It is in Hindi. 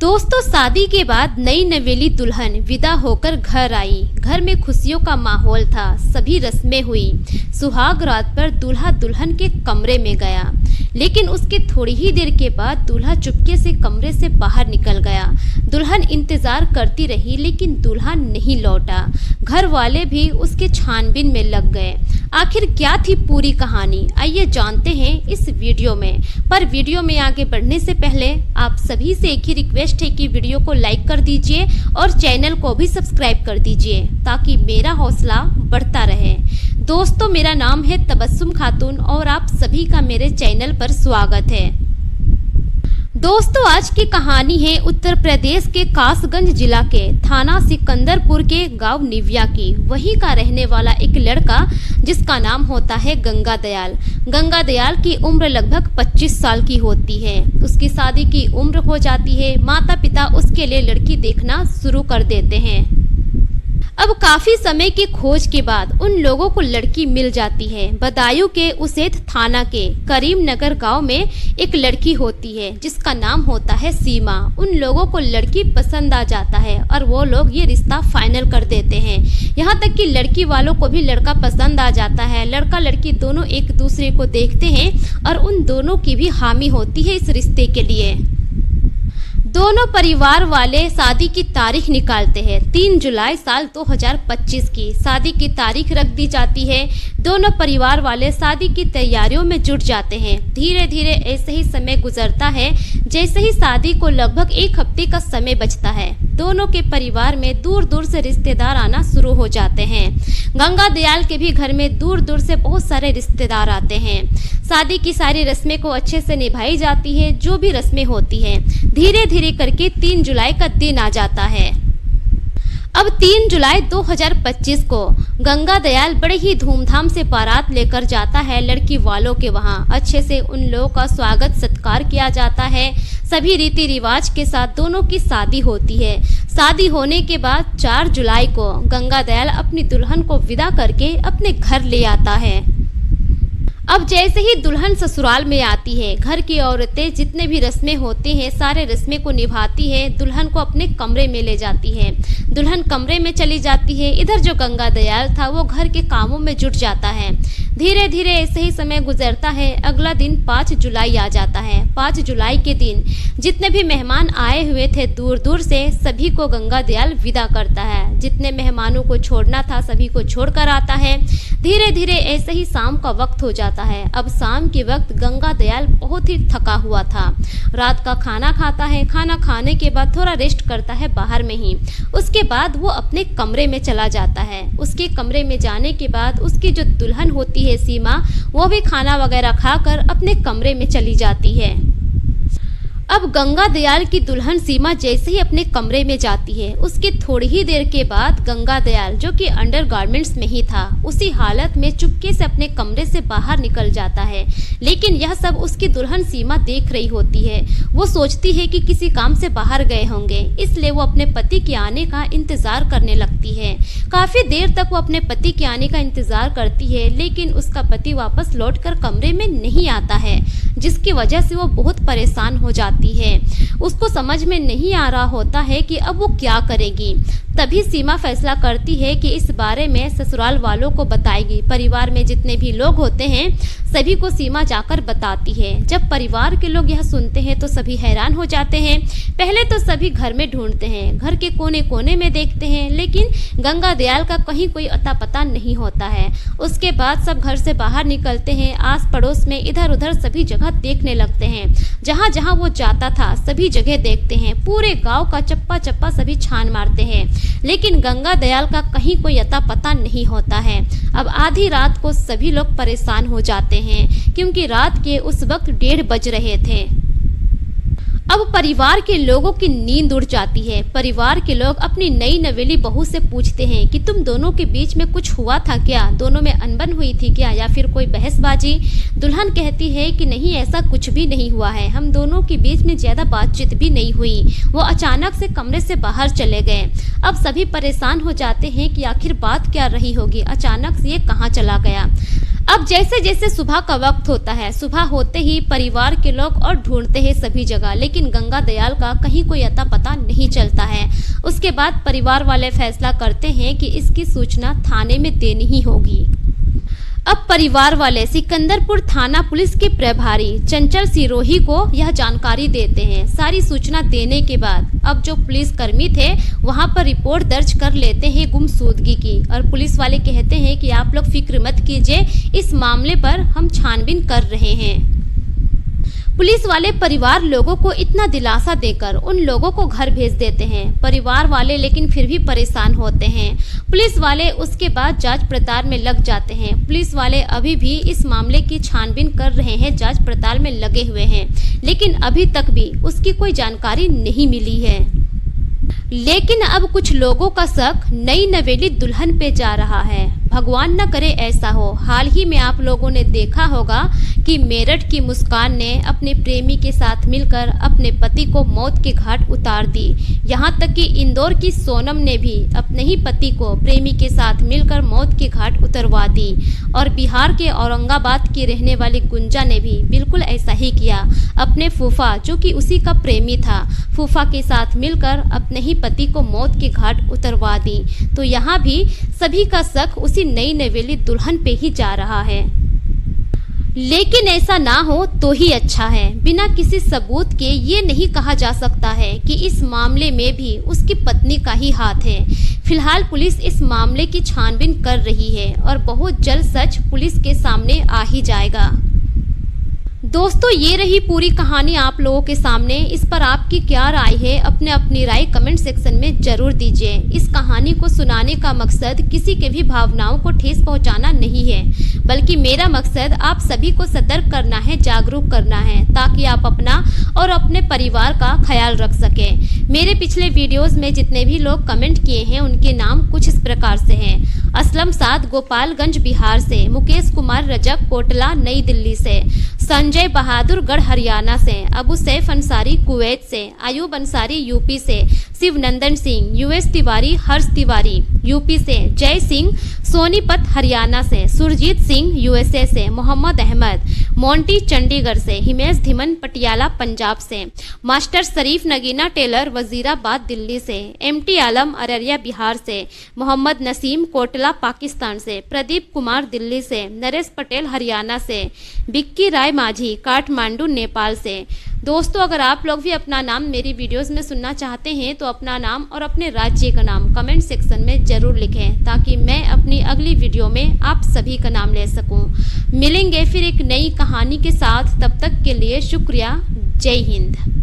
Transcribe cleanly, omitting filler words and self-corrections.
दोस्तों, शादी के बाद नई नवेली दुल्हन विदा होकर घर आई। घर में खुशियों का माहौल था, सभी रस्में हुई। सुहाग रात पर दूल्हा दुल्हन के कमरे में गया, लेकिन उसके थोड़ी ही देर के बाद दूल्हा चुपके से कमरे से बाहर निकल गया। दुल्हन इंतजार करती रही, लेकिन दूल्हा नहीं लौटा। घर वाले भी उसके छानबीन में लग गए। आखिर क्या थी पूरी कहानी, आइए जानते हैं इस वीडियो में। पर वीडियो में आगे बढ़ने से पहले आप सभी से एक ही रिक्वेस्ट है कि वीडियो को लाइक कर दीजिए और चैनल को भी सब्सक्राइब कर दीजिए, ताकि मेरा हौसला बढ़ता रहे। दोस्तों, मेरा नाम है तबस्सुम खातून और आप सभी का मेरे चैनल पर स्वागत है। दोस्तों, आज की कहानी है उत्तर प्रदेश के कासगंज जिला के थाना सिकंदरपुर के गांव निविया की। वहीं का रहने वाला एक लड़का जिसका नाम होता है गंगा दयाल। गंगा दयाल की उम्र लगभग 25 साल की होती है। उसकी शादी की उम्र हो जाती है। माता पिता उसके लिए लड़की देखना शुरू कर देते हैं। अब काफी समय की खोज के बाद उन लोगों को लड़की मिल जाती है। बदायूं के उसेत थाना के करीम नगर गांव में एक लड़की होती है जिसका नाम होता है सीमा। उन लोगों को लड़की पसंद आ जाता है और वो लोग ये रिश्ता फाइनल कर देते हैं। यहाँ तक कि लड़की वालों को भी लड़का पसंद आ जाता है। लड़का लड़की दोनों एक दूसरे को देखते हैं और उन दोनों की भी हामी होती है इस रिश्ते के लिए। दोनों परिवार वाले शादी की तारीख निकालते हैं। 3 जुलाई साल 2025 की शादी की तारीख रख दी जाती है। दोनों परिवार वाले शादी की तैयारियों में जुट जाते हैं। धीरे धीरे ऐसे ही समय गुजरता है। जैसे ही शादी को लगभग 1 हफ्ते का समय बचता है, दोनों के परिवार में दूर दूर से रिश्तेदार आना शुरू हो जाते हैं। गंगा दयाल के भी घर में दूर दूर से बहुत सारे रिश्तेदार आते हैं। शादी की सारी रस्में को अच्छे से निभाई जाती है, जो भी रस्में होती हैं। धीरे धीरे करके 3 जुलाई का दिन आ जाता है। अब 3 जुलाई 2025 को गंगा दयाल बड़े ही धूमधाम से बारात लेकर जाता है लड़की वालों के वहां। अच्छे से उन लोगों का स्वागत सत्कार किया जाता है। सभी रीति रिवाज के साथ दोनों की शादी होती है। शादी होने के बाद 4 जुलाई को गंगा दयाल अपनी दुल्हन को विदा करके अपने घर ले आता है। अब जैसे ही दुल्हन ससुराल में आती है, घर की औरतें जितने भी रस्में होती हैं सारे रस्में को निभाती है। दुल्हन को अपने कमरे में ले जाती है। दुल्हन कमरे में चली जाती है। इधर जो गंगा दयाल था वो घर के कामों में जुट जाता है। धीरे धीरे ऐसे ही समय गुजरता है। अगला दिन 5 जुलाई आ जाता है। 5 जुलाई के दिन जितने भी मेहमान आए हुए थे दूर दूर से, सभी को गंगा दयाल विदा करता है। जितने मेहमानों को छोड़ना था सभी को छोड़कर आता है। धीरे धीरे ऐसे ही शाम का वक्त हो जाता है। अब शाम के वक्त गंगा दयाल बहुत ही थका हुआ था। रात का खाना खाता है। खाना खाने के बाद थोड़ा रेस्ट करता है बाहर में ही। उसके बाद वो अपने कमरे में चला जाता है। उसके कमरे में जाने के बाद उसकी जो दुल्हन होती है सीमा, वो भी खाना वगैरह खाकर अपने कमरे में चली जाती है। अब गंगा दयाल की दुल्हन सीमा जैसे ही अपने कमरे में जाती है, उसके थोड़ी ही देर के बाद गंगा दयाल, जो कि अंडरगारमेंट्स में ही था, उसी हालत में चुपके से अपने कमरे से बाहर निकल जाता है। लेकिन यह सब उसकी दुल्हन सीमा देख रही होती है। वो सोचती है कि किसी काम से बाहर गए होंगे, इसलिए वो अपने पति के आने का इंतजार करने लगती है। काफी देर तक वो अपने पति के आने का इंतजार करती है, लेकिन उसका पति वापस लौटकर कमरे में नहीं आता है, जिसकी वजह से वो बहुत परेशान हो जाती है। उसको समझ में नहीं आ रहा होता है कि अब वो क्या करेगी। तभी सीमा फैसला करती है कि इस बारे में ससुराल वालों को बताएगी। परिवार में जितने भी लोग होते हैं सभी को सीमा जाकर बताती है। जब परिवार के लोग यह सुनते हैं तो सभी हैरान हो जाते हैं। पहले तो सभी घर में ढूंढते हैं, घर के कोने कोने में देखते हैं, लेकिन गंगा दयाल का कहीं कोई अता पता नहीं होता है। उसके बाद सब घर से बाहर निकलते हैं। आस पड़ोस में इधर उधर सभी जगह देखने लगते हैं। जहाँ जहाँ वो जाता था सभी जगह देखते हैं। पूरे गाँव का चप्पा चप्पा सभी छान मारते हैं, लेकिन गंगा दयाल का कहीं कोई अता पता नहीं होता है। अब आधी रात को सभी लोग परेशान हो जाते हैं, क्योंकि रात के उस वक्त 1:30 बज रहे थे। अब परिवार के लोगों की नींद उड़ जाती है। परिवार के लोग अपनी नई नवेली बहू से पूछते हैं कि तुम दोनों के बीच में कुछ हुआ था क्या, दोनों में अनबन हुई थी क्या, या फिर कोई बहसबाजी। दुल्हन कहती है कि नहीं, ऐसा कुछ भी नहीं हुआ है, हम दोनों के बीच में ज्यादा बातचीत भी नहीं हुई, वो अचानक से कमरे से बाहर चले गए। अब सभी परेशान हो जाते हैं कि आखिर बात क्या रही होगी, अचानक से ये कहाँ चला गया। अब जैसे जैसे सुबह का वक्त होता है, सुबह होते ही परिवार के लोग और ढूंढते हैं सभी जगह, लेकिन गंगा दयाल का कहीं कोई अता पता नहीं चलता है। उसके बाद परिवार वाले फैसला करते हैं कि इसकी सूचना थाने में देनी ही होगी। अब परिवार वाले सिकंदरपुर थाना पुलिस के प्रभारी चंचल सिरोही को यह जानकारी देते हैं। सारी सूचना देने के बाद अब जो पुलिस कर्मी थे वहां पर रिपोर्ट दर्ज कर लेते हैं गुमशुदगी की, और पुलिस वाले कहते हैं कि आप लोग फिक्र मत कीजिए, इस मामले पर हम छानबीन कर रहे हैं। पुलिस वाले परिवार लोगों को इतना दिलासा देकर उन लोगों को घर भेज देते हैं। परिवार वाले लेकिन फिर भी परेशान होते हैं। पुलिस वाले उसके बाद जांच पड़ताल में लग जाते हैं। पुलिस वाले अभी भी इस मामले की छानबीन कर रहे हैं, जांच पड़ताल में लगे हुए हैं, लेकिन अभी तक भी उसकी कोई जानकारी नहीं मिली है। लेकिन अब कुछ लोगों का शक नई नवेली दुल्हन पे जा रहा है। भगवान न करे ऐसा हो। हाल ही में आप लोगों ने देखा होगा कि मेरठ की मुस्कान ने अपने प्रेमी के साथ मिलकर अपने पति को मौत के घाट उतार दी। यहाँ तक कि इंदौर की सोनम ने भी अपने ही पति को प्रेमी के साथ मिलकर मौत के घाट उतरवा दी, और बिहार के औरंगाबाद की रहने वाली गुंजा ने भी बिल्कुल ऐसा ही किया। अपने फूफा, जो कि उसी का प्रेमी था, फूफा के साथ मिलकर अपने ही पति को मौत के घाट उतरवा दी। तो यहाँ भी सभी का शक उसी नई नवेली दुल्हन पे ही जा रहा है। लेकिन ऐसा ना हो तो ही अच्छा है। बिना किसी सबूत के ये नहीं कहा जा सकता है कि इस मामले में भी उसकी पत्नी का ही हाथ है। फिलहाल पुलिस इस मामले की छानबीन कर रही है और बहुत जल्द सच पुलिस के सामने आ ही जाएगा। दोस्तों, ये रही पूरी कहानी आप लोगों के सामने। इस पर आपकी क्या राय है, अपनी राय कमेंट सेक्शन में जरूर दीजिए। इस कहानी को सुनाने का मकसद किसी के भी भावनाओं को ठेस पहुंचाना नहीं है, बल्कि मेरा मकसद आप सभी को सतर्क करना है, जागरूक करना है, ताकि आप अपना और अपने परिवार का ख्याल रख सकें। मेरे पिछले वीडियोस में जितने भी लोग कमेंट किए हैं उनके नाम कुछ इस प्रकार से हैं। असलम साद गोपालगंज बिहार से, मुकेश कुमार रजक कोटला नई दिल्ली से, संजय बहादुर गढ़ हरियाणा से, अबू सैफ अंसारी कुवैत से, अयूब अंसारी यूपी से, शिवनंदन सिंह, यूएस तिवारी हर्ष तिवारी यूपी से, जय सिंह सोनीपत हरियाणा से, सुरजीत सिंह यूएसए से, मोहम्मद अहमद मोंटी चंडीगढ़ से, हिमेश धिमन पटियाला पंजाब से, मास्टर शरीफ नगीना टेलर वजीराबाद दिल्ली से, एमटी आलम अररिया बिहार से, मोहम्मद नसीम कोटला पाकिस्तान से, प्रदीप कुमार दिल्ली से, नरेश पटेल हरियाणा से, बिक्की राय माझी काठमांडू नेपाल से। दोस्तों, अगर आप लोग भी अपना नाम मेरी वीडियोस में सुनना चाहते हैं तो अपना नाम और अपने राज्य का नाम कमेंट सेक्शन में जरूर लिखें, ताकि मैं अपनी अगली वीडियो में आप सभी का नाम ले सकूं। मिलेंगे फिर एक नई कहानी के साथ, तब तक के लिए शुक्रिया। जय हिंद।